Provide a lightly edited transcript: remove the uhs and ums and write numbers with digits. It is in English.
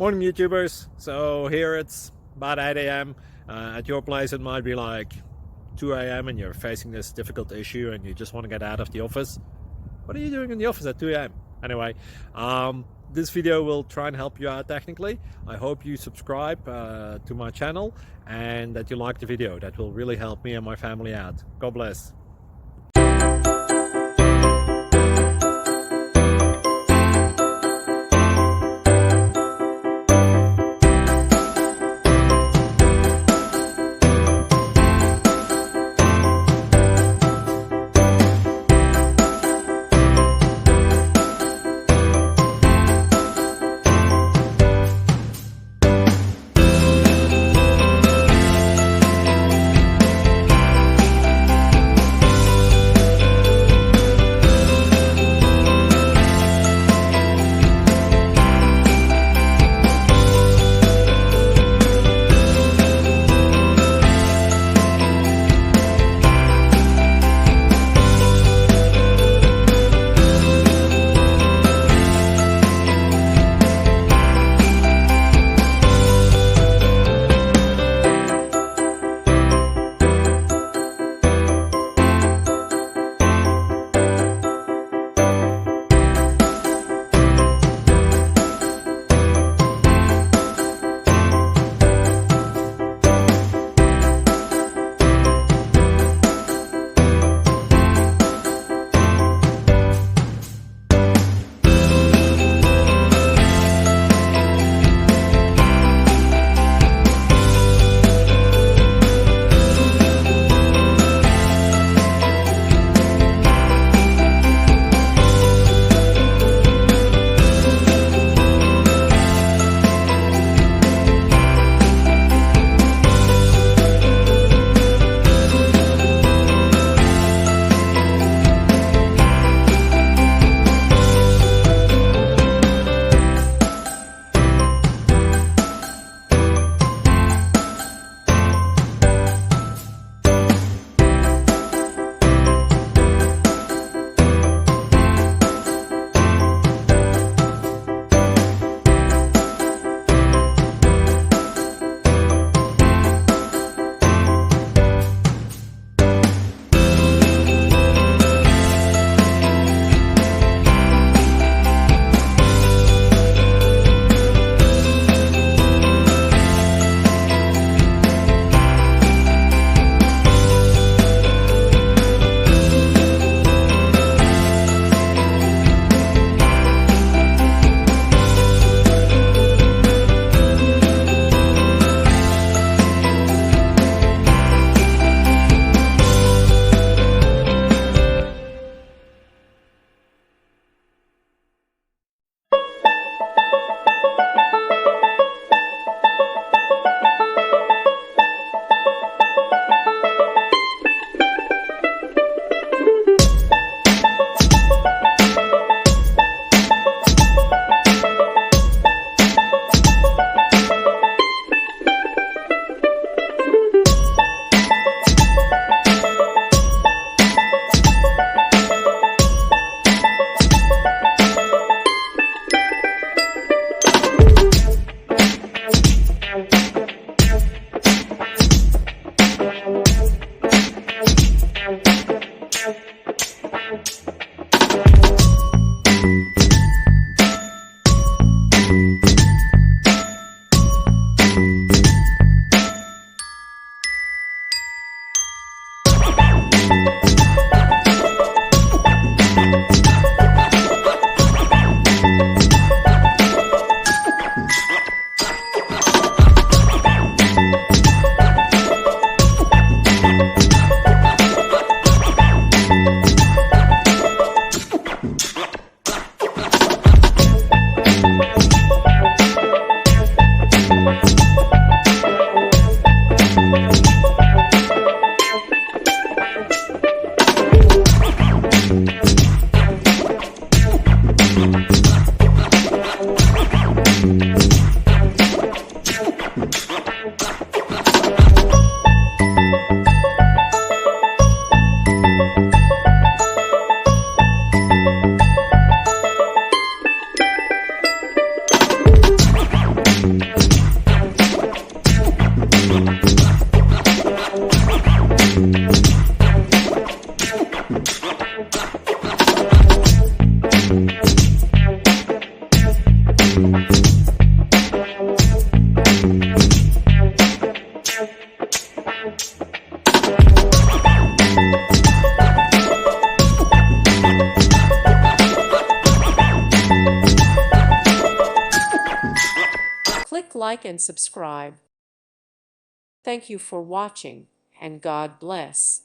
Morning YouTubers. So here it's about 8 a.m. At your place it might be like 2 a.m. and you're facing this difficult issue and you just want to get out of the office. What are you doing in the office at 2 a.m.? Anyway, this video will try and help you out technically. I hope you subscribe to my channel and that you like the video. That will really help me and my family out. God bless. Click like and subscribe. Thank you for watching, and God bless.